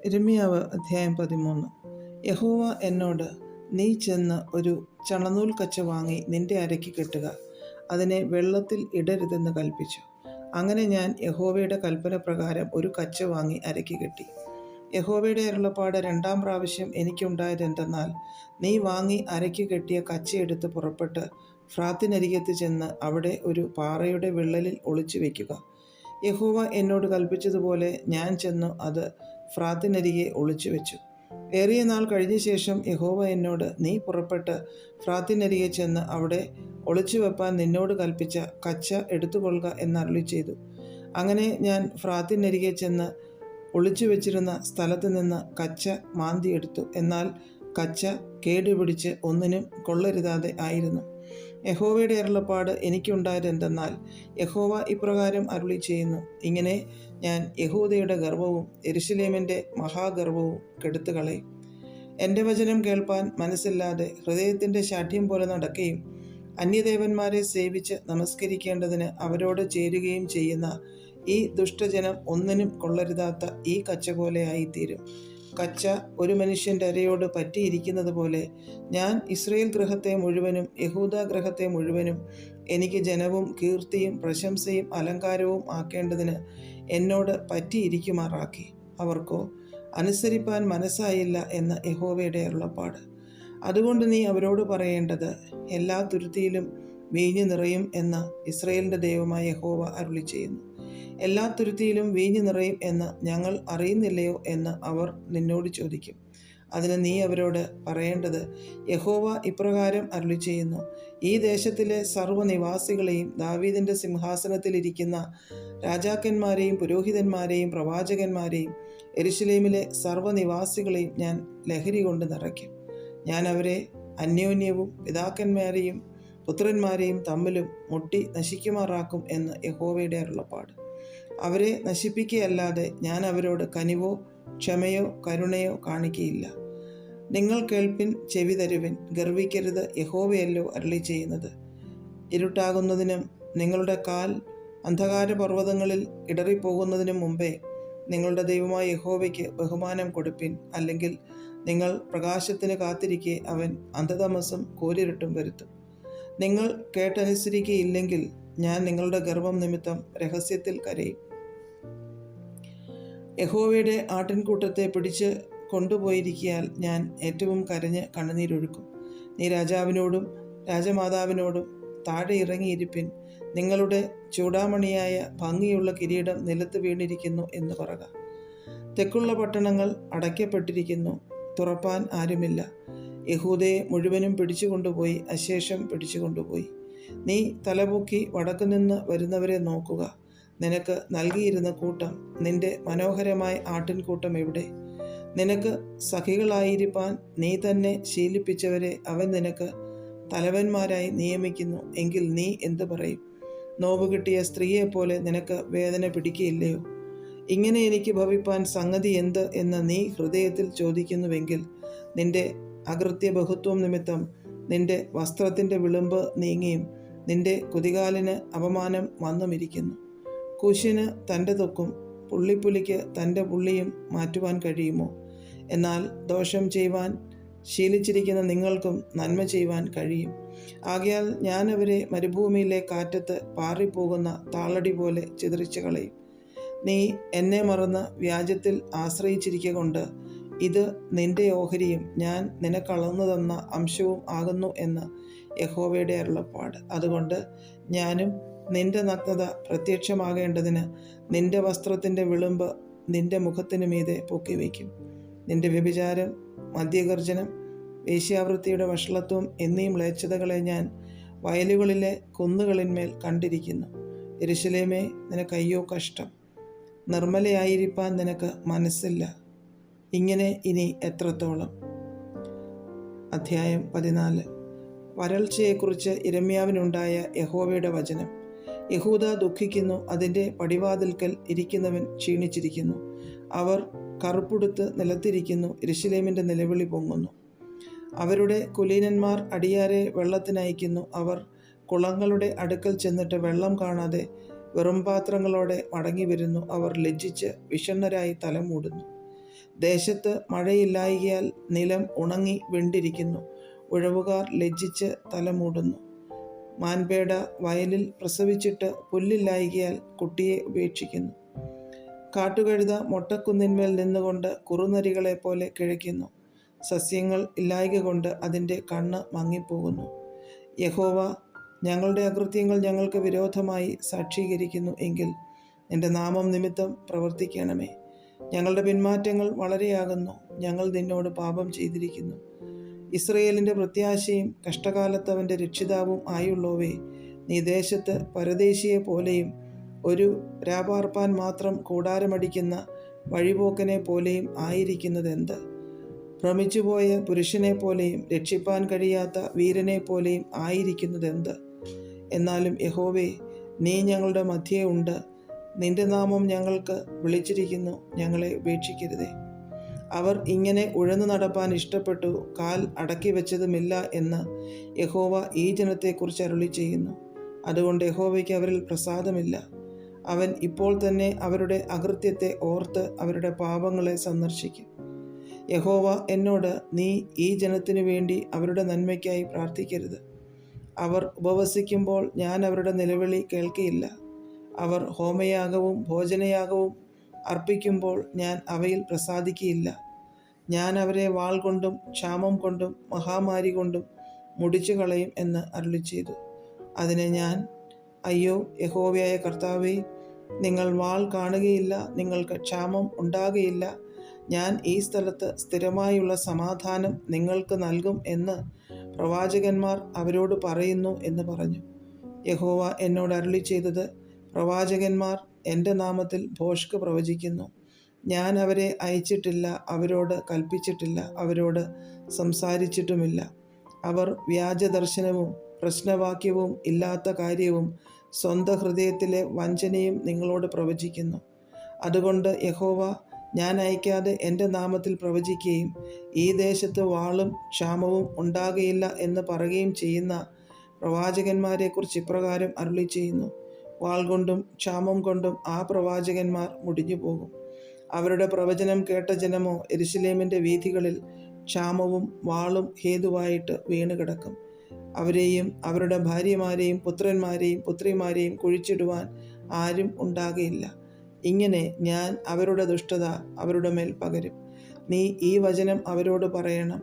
യിരെമ്യാവ് അധ്യായം 13. യഹോവ എന്നോട്, നീ ചെന്ന് ഒരു ചണനൂൽ കച്ച വാങ്ങി നിന്റെ അരയ്ക്ക് കെട്ടുക, അതിനെ വെള്ളത്തിൽ ഇടരുതെന്ന് കൽപ്പിച്ചു. അങ്ങനെ ഞാൻ യഹോവയുടെ കൽപ്പന പ്രകാരം ഒരു കച്ച വാങ്ങി അരയ്ക്ക് കെട്ടി. യഹോവയുടെ അരുളപ്പാട് രണ്ടാം പ്രാവശ്യം എനിക്കുണ്ടായതെന്തെന്നാൽ, നീ വാങ്ങി അരയ്ക്ക് കെട്ടിയ കച്ചയെടുത്ത് പുറപ്പെട്ട് ഫ്രാത്തിനരികത്ത് ചെന്ന് അവിടെ ഒരു പാറയുടെ വിള്ളലിൽ ഒളിച്ചു വയ്ക്കുക. യഹോവ എന്നോട് കൽപ്പിച്ചതുപോലെ ഞാൻ ചെന്നു അത് ഫ്രാത്തിനരികെ ഒളിച്ചു വെച്ചു. ഏറിയ നാൾ കഴിഞ്ഞ ശേഷം യഹോവ എന്നോട്, നീ പുറപ്പെട്ട് ഫ്രാത്തിനരികെ ചെന്ന് അവിടെ ഒളിച്ചു വെപ്പാൻ നിന്നോട് കൽപ്പിച്ച കച്ച എടുത്തുകൊള്ളുക എന്നരുളി ചെയ്തു. അങ്ങനെ ഞാൻ ഫ്രാത്തിനരികെ ചെന്ന് ഒളിച്ചു വെച്ചിരുന്ന സ്ഥലത്ത് നിന്ന് കച്ച മാന്തിയെടുത്തു. എന്നാൽ കച്ച കേടുപിടിച്ച് ഒന്നിനും കൊള്ളരുതാതെ ആയിരുന്നു. യഹോവയുടെ അരുളപ്പാട് എനിക്കുണ്ടായതെന്തെന്നാൽ, യഹോവ ഇപ്രകാരം അരുളി ചെയ്യുന്നു, ഇങ്ങനെ ഞാൻ യഹൂദയുടെ ഗർവവും യെരൂശലേമിൻ്റെ മഹാഗർവവും കെടുത്തുകളയും. എൻ്റെ വചനം കേൾപ്പാൻ മനസ്സില്ലാതെ ഹൃദയത്തിൻ്റെ ശാഠ്യം പോലെ നടക്കുകയും അന്യദേവന്മാരെ സേവിച്ച് നമസ്കരിക്കേണ്ടതിന് അവരോട് ചേരുകയും ചെയ്യുന്ന ഈ ദുഷ്ടജനം ഒന്നിനും കൊള്ളരുതാത്ത ഈ കച്ച പോലെ ആയിത്തീരും. കച്ച ഒരു മനുഷ്യൻ്റെ അരയോട് പറ്റിയിരിക്കുന്നത് പോലെ ഞാൻ ഇസ്രായേൽ ഗൃഹത്തെ മുഴുവനും യഹൂദ ഗൃഹത്തെ മുഴുവനും എനിക്ക് ജനവും കീർത്തിയും പ്രശംസയും അലങ്കാരവും ആക്കേണ്ടതിന് എന്നോട് പറ്റിയിരിക്കുമാറാക്കി. അവർക്കോ അനുസരിപ്പാൻ മനസ്സായില്ല എന്ന് യഹോവയുടെ അരുളപ്പാട്. അതുകൊണ്ട് നീ അവരോട് പറയേണ്ടത്, എല്ലാ തുരുത്തിയിലും വീഞ്ഞു നിറയും എന്ന് ഇസ്രായേലിൻ്റെ ദൈവമായ യഹോവ അരുളി ചെയ്യുന്നു. എല്ലാ തുരുത്തിയിലും വീഞ്ഞു നിറയും എന്ന് ഞങ്ങൾ അറിയുന്നില്ലയോ എന്ന് അവർ നിന്നോട് ചോദിക്കും. അതിന് നീ അവരോട് പറയേണ്ടത്, യഹോവ ഇപ്രകാരം അരുളി ചെയ്യുന്നു, ഈ ദേശത്തിലെ സർവ്വനിവാസികളെയും ദാവീദിൻ്റെ സിംഹാസനത്തിലിരിക്കുന്ന രാജാക്കന്മാരെയും പുരോഹിതന്മാരെയും പ്രവാചകന്മാരെയും യെരൂശലേമിലെ സർവ്വനിവാസികളെയും ഞാൻ ലഹരി കൊണ്ട് നിറയ്ക്കും. ഞാൻ അവരെ അന്യോന്യവും പിതാക്കന്മാരെയും പുത്രന്മാരെയും തമ്മിലും മുട്ടി നശിക്കുമാറാക്കും എന്ന് യഹോവയുടെ അരുളപ്പാട്. അവരെ നശിപ്പിക്കുകയല്ലാതെ ഞാൻ അവരോട് കനിവോ ക്ഷമയോ കരുണയോ കാണിക്കുകയില്ല. നിങ്ങൾ കേൾപ്പിൻ, ചെവി തരുവിൻ, ഗർവിക്കരുത്, യഹോവയല്ലോ അരുളി ചെയ്യുന്നത്. ഇരുട്ടാകുന്നതിനും നിങ്ങളുടെ കാൽ അന്ധകാര പർവ്വതങ്ങളിൽ ഇടറിപ്പോകുന്നതിനും മുമ്പേ നിങ്ങളുടെ ദൈവമായ യഹോവയ്ക്ക് ബഹുമാനം കൊടുപ്പിൻ. അല്ലെങ്കിൽ നിങ്ങൾ പ്രകാശത്തിന് കാത്തിരിക്കെ അവൻ അന്ധതമസ്സും കൂരിരുട്ടും വരുത്തും. നിങ്ങൾ കേട്ടനുസരിക്കുകയില്ലെങ്കിൽ ഞാൻ നിങ്ങളുടെ ഗർവം നിമിത്തം രഹസ്യത്തിൽ കരയും. യഹോവയുടെ ആട്ടിൻകൂട്ടത്തെ പിടിച്ച് കൊണ്ടുപോയിരിക്കയാൽ ഞാൻ ഏറ്റവും കരഞ്ഞ് കണ്ണുനീരൊഴുക്കും. നീ രാജാവിനോടും രാജമാതാവിനോടും താഴെ ഇറങ്ങിയിരിപ്പിൻ, നിങ്ങളുടെ ചൂടാമണിയായ ഭംഗിയുള്ള കിരീടം നിലത്ത് വീണിരിക്കുന്നു എന്ന് പറക. തെക്കുള്ള പട്ടണങ്ങൾ അടയ്ക്കപ്പെട്ടിരിക്കുന്നു, തുറപ്പാൻ ആരുമില്ല. യഹൂദയെ മുഴുവനും പിടിച്ചുകൊണ്ടുപോയി, അശേഷം പിടിച്ചുകൊണ്ടുപോയി. നീ തലപൊക്കി വടക്കുനിന്ന് വരുന്നവരെ നോക്കുക. നിനക്ക് നൽകിയിരുന്ന കൂട്ടം, നിന്റെ മനോഹരമായ ആട്ടിൻകൂട്ടം എവിടെ? നിനക്ക് സഖികളായിരിക്കാൻ നീ തന്നെ ശീലിപ്പിച്ചവരെ അവൻ നിനക്ക് തലവന്മാരായി നിയമിക്കുന്നു. എങ്കിൽ നീ എന്തു പറയും? നോവ് കിട്ടിയ സ്ത്രീയെപ്പോലെ നിനക്ക് വേദന പിടിക്കുകയില്ലയോ? ഇങ്ങനെ എനിക്ക് ഭവിപ്പാൻ സംഗതി എന്ത് എന്ന് നീ ഹൃദയത്തിൽ ചോദിക്കുന്നുവെങ്കിൽ, നിന്റെ അകൃത്യ ബഹുത്വം നിമിത്തം നിന്റെ വസ്ത്രത്തിൻ്റെ വിളുമ്പ് നീങ്ങിയും നിന്റെ കുതികാലിന് അപമാനം വന്നുമിരിക്കുന്നു. കുശിന് തൻ്റെ തൊക്കും പുള്ളിപ്പുലിക്ക് തൻ്റെ പുള്ളിയും മാറ്റുവാൻ കഴിയുമോ? എന്നാൽ ദോഷം ചെയ്യുവാൻ ശീലിച്ചിരിക്കുന്ന നിങ്ങൾക്കും നന്മ ചെയ്യുവാൻ കഴിയും. ആകയാൽ ഞാൻ അവരെ മരുഭൂമിയിലെ കാറ്റത്ത് പാറിപ്പോകുന്ന താളടി പോലെ ചിതറിച്ചു കളയും. നീ എന്നെ മറന്ന് വ്യാജത്തിൽ ആശ്രയിച്ചിരിക്കൊണ്ട് ഇത് നിന്റെ ഓഹരിയും ഞാൻ നിനക്കളന്നു തന്ന അംശവും ആകുന്നു എന്ന് യഹോവയുടെ അരുളപ്പാട്. അതുകൊണ്ട് ഞാനും നിന്റെ നഗ്നത പ്രത്യക്ഷമാകേണ്ടതിന് നിന്റെ വസ്ത്രത്തിൻ്റെ വിളുമ്പ് നിന്റെ മുഖത്തിനു മീതെ പൊക്കിവയ്ക്കും. നിന്റെ വ്യഭിചാരം, മദ്യഗർജനം, വേശ്യാവൃത്തിയുടെ വഷളത്വം എന്നീ മ്ലേച്ഛതകളെ ഞാൻ വയലുകളിലെ കുന്നുകളിന്മേൽ കണ്ടിരിക്കുന്നു. യെരൂശലേമേ, നിനക്കയ്യോ കഷ്ടം! നിർമ്മലയായിരിക്കാൻ നിനക്ക് മനസ്സില്ല. ഇങ്ങനെ ഇനി എത്രത്തോളം? അധ്യായം 14. വരൾച്ചയെക്കുറിച്ച് യിരെമ്യാവിനുണ്ടായ യഹോവയുടെ വചനം. യഹൂദ ദുഃഖിക്കുന്നു, അതിൻ്റെ പടിവാതിൽക്കൽ ഇരിക്കുന്നവൻ ക്ഷീണിച്ചിരിക്കുന്നു. അവർ കറുപ്പുടുത്ത് നിലത്തിരിക്കുന്നു, യെരൂശലേമിൻ്റെ നിലവിളി പൊങ്ങുന്നു. അവരുടെ കുലീനന്മാർ അടിയാരെ വെള്ളത്തിനയക്കുന്നു. അവർ കുളങ്ങളുടെ അടുക്കൽ ചെന്നിട്ട് വെള്ളം കാണാതെ വെറും പാത്രങ്ങളോടെ മടങ്ങി വരുന്നു. അവർ ലജ്ജിച്ച് വിഷണ്ണരായി തല മൂടുന്നു. ദേശത്ത് മഴയില്ലായ്കയാൽ നിലം ഉണങ്ങി വെണ്ടിരിക്കുന്നു. ഉഴവുകാർ ലജ്ജിച്ച് തലമൂടുന്നു. മാൻപേട വയലിൽ പ്രസവിച്ചിട്ട് പുല്ലില്ലായ്കയാൽ കുട്ടിയെ ഉപേക്ഷിക്കുന്നു. കാട്ടുകഴുത മൊട്ടക്കുന്നിന്മേൽ നിന്നുകൊണ്ട് കുറുനരികളെ പോലെ കിഴയ്ക്കുന്നു. സസ്യങ്ങൾ ഇല്ലായ്ക കൊണ്ട് അതിൻ്റെ കണ്ണ് മങ്ങിപ്പോകുന്നു. യഹോവ, ഞങ്ങളുടെ അകൃത്യങ്ങൾ ഞങ്ങൾക്ക് വിരോധമായി സാക്ഷീകരിക്കുന്നു എങ്കിൽ നിന്റെ നാമം നിമിത്തം പ്രവർത്തിക്കണമേ. ഞങ്ങളുടെ പിന്മാറ്റങ്ങൾ വളരെയാകുന്നു. ഞങ്ങൾ നിന്നോട് പാപം ചെയ്തിരിക്കുന്നു. ഇസ്രയേലിൻ്റെ പ്രത്യാശയും കഷ്ടകാലത്ത് അവൻ്റെ രക്ഷിതാവും ആയുള്ളോവേ, നീ ദേശത്ത് പരദേശിയെ പോലെയും ഒരു രാപാർപ്പാൻ മാത്രം കൂടാരമടിക്കുന്ന വഴിപോക്കനെ പോലെയും ആയിരിക്കുന്നതെന്ത്? ഭ്രമിച്ചുപോയ പുരുഷനെ പോലെയും രക്ഷിപ്പാൻ കഴിയാത്ത വീരനെ പോലെയും ആയിരിക്കുന്നതെന്ത്? എന്നാലും യഹോവേ, നീ ഞങ്ങളുടെ മധ്യേ ഉണ്ട്. നിന്റെ നാമം ഞങ്ങൾക്ക് വിളിച്ചിരിക്കുന്നു. ഞങ്ങളെ ഉപേക്ഷിക്കരുതേ. അവർ ഇങ്ങനെ ഉഴന്നു നടപ്പാൻ ഇഷ്ടപ്പെട്ടു, കാൽ അടക്കി വെച്ചതുമില്ല എന്ന് യഹോവ ഈ ജനത്തെക്കുറിച്ച് അരുളി ചെയ്യുന്നു. അതുകൊണ്ട് യഹോവയ്ക്ക് അവരിൽ പ്രസാദമില്ല. അവൻ ഇപ്പോൾ തന്നെ അവരുടെ അകൃത്യത്തെ ഓർത്ത് അവരുടെ പാപങ്ങളെ സന്ദർശിക്കും. യഹോവ എന്നോട്, നീ ഈ ജനത്തിനു വേണ്ടി അവരുടെ നന്മയ്ക്കായി പ്രാർത്ഥിക്കരുത്. അവർ ഉപവസിക്കുമ്പോൾ ഞാൻ അവരുടെ നിലവിളി കേൾക്കയില്ല. അവർ ഹോമയാഗവും ഭോജനയാഗവും അർപ്പിക്കുമ്പോൾ ഞാൻ അവയിൽ പ്രസാദിക്കയില്ല. ഞാൻ അവരെ വാൾ കൊണ്ടും ക്ഷാമം കൊണ്ടും മഹാമാരി കൊണ്ടും മുടിച്ചു കളയും എന്ന് അരുളി ചെയ്തു. അതിന് ഞാൻ, അയ്യോ യഹോവയായ കർത്താവേ, നിങ്ങൾ വാൾ കാണുകയില്ല, നിങ്ങൾക്ക് ക്ഷാമം ഉണ്ടാകുകയില്ല. ഞാൻ ഈ സ്ഥലത്ത് സ്ഥിരമായുള്ള സമാധാനം നിങ്ങൾക്ക് നൽകും എന്ന് പ്രവാചകന്മാർ അവരോട് പറയുന്നു എന്ന് പറഞ്ഞു. യഹോവ എന്നോട് അരുളി ചെയ്തത്, പ്രവാചകന്മാർ എൻ്റെ നാമത്തിൽ ഭോഷ്ക് പ്രവചിക്കുന്നു. ഞാൻ അവരെ അയച്ചിട്ടില്ല, അവരോട് കൽപ്പിച്ചിട്ടില്ല, അവരോട് സംസാരിച്ചിട്ടുമില്ല. അവർ വ്യാജദർശനവും പ്രശ്നവാക്യവും ഇല്ലാത്ത കാര്യവും സ്വന്തം ഹൃദയത്തിലെ വഞ്ചനയും നിങ്ങളോട് പ്രവചിക്കുന്നു. അതുകൊണ്ട് യഹോവ, ഞാൻ അയക്കാതെ എൻ്റെ നാമത്തിൽ പ്രവചിക്കുകയും ഈ ദേശത്ത് വാളും ക്ഷാമവും ഉണ്ടാകുകയില്ല എന്ന് പറയുകയും ചെയ്യുന്ന പ്രവാചകന്മാരെക്കുറിച്ച് ഇപ്രകാരം അരുളി ചെയ്യുന്നു. വാൾ കൊണ്ടും ക്ഷാമം കൊണ്ടും ആ പ്രവാചകന്മാർ മുടിഞ്ഞു പോകും. അവരുടെ പ്രവചനം കേട്ട ജനമോ യെരൂശലേമിൻ്റെ വീഥികളിൽ ക്ഷാമവും വാളും ഹേതുവായിട്ട് വീണുകിടക്കും. അവരെയും അവരുടെ ഭാര്യമാരെയും പുത്രന്മാരെയും പുത്രിമാരെയും കുഴിച്ചിടുവാൻ ആരും ഉണ്ടാകുകയില്ല. ഇങ്ങനെ ഞാൻ അവരുടെ ദുഷ്ടത അവരുടെ മേൽ പകരും. നീ ഈ വചനം അവരോട് പറയണം.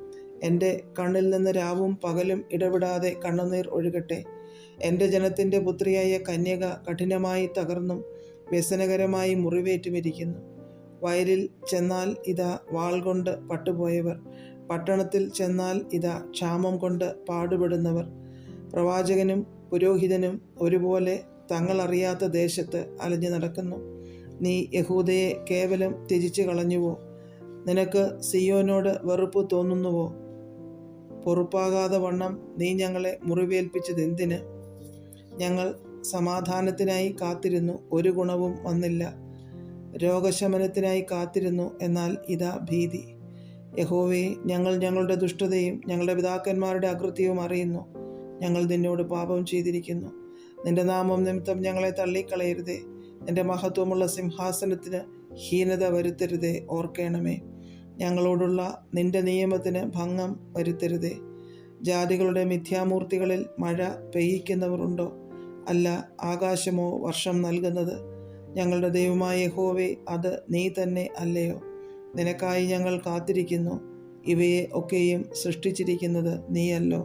എൻ്റെ കണ്ണിൽ നിന്ന് രാവും പകലും ഇടവിടാതെ കണ്ണുനീർ ഒഴുകട്ടെ. എൻ്റെ ജനത്തിൻ്റെ പുത്രിയായ കന്യക കഠിനമായി തകർന്നും വ്യസനകരമായി മുറിവേറ്റുമിരിക്കുന്നു. വയലിൽ ചെന്നാൽ ഇതാ വാൾ കൊണ്ട് പട്ടുപോയവർ, പട്ടണത്തിൽ ചെന്നാൽ ഇതാ ക്ഷാമം കൊണ്ട് പാടുപെടുന്നവർ. പ്രവാചകനും പുരോഹിതനും ഒരുപോലെ തങ്ങളറിയാത്ത ദേശത്ത് അലഞ്ഞു നടക്കുന്നു. നീ യഹൂദയെ കേവലം ത്യജിച്ചു കളഞ്ഞുവോ? നിനക്ക് സിയോനോട് വെറുപ്പ് തോന്നുന്നുവോ? പൊറുപ്പാകാതെ വണ്ണം നീ ഞങ്ങളെ മുറിവേൽപ്പിച്ചതെന്തിന്? ഞങ്ങൾ സമാധാനത്തിനായി കാത്തിരുന്നു, ഒരു ഗുണവും വന്നില്ല. രോഗശമനത്തിനായി കാത്തിരുന്നു, എന്നാൽ ഇതാ ഭീതി. യഹോവേ, ഞങ്ങൾ ഞങ്ങളുടെ ദുഷ്ടതയും ഞങ്ങളുടെ പിതാക്കന്മാരുടെ അകൃത്യവും അറിയുന്നു. ഞങ്ങൾ നിന്നോട് പാപം ചെയ്തിരിക്കുന്നു. നിന്റെ നാമം നിമിത്തം ഞങ്ങളെ തള്ളിക്കളയരുതേ. നിന്റെ മഹത്വമുള്ള സിംഹാസനത്തിന് ഹീനത വരുത്തരുതേ. ഓർക്കണമേ, ഞങ്ങളോടുള്ള നിന്റെ നിയമത്തിന് ഭംഗം വരുത്തരുതേ. ജാതികളുടെ മിഥ്യാമൂർത്തികളിൽ മഴ പെയ്യിക്കുന്നവരുണ്ടോ? അല്ല, ആകാശമോ വർഷം നൽകുന്നത്? ഞങ്ങളുടെ ദൈവമായ യഹോവേ, അത് നീ തന്നെ അല്ലയോ? നിനക്കായി ഞങ്ങൾ കാത്തിരിക്കുന്നു. ഇവയെ ഒക്കെയും സൃഷ്ടിച്ചിരിക്കുന്നത് നീയല്ലോ.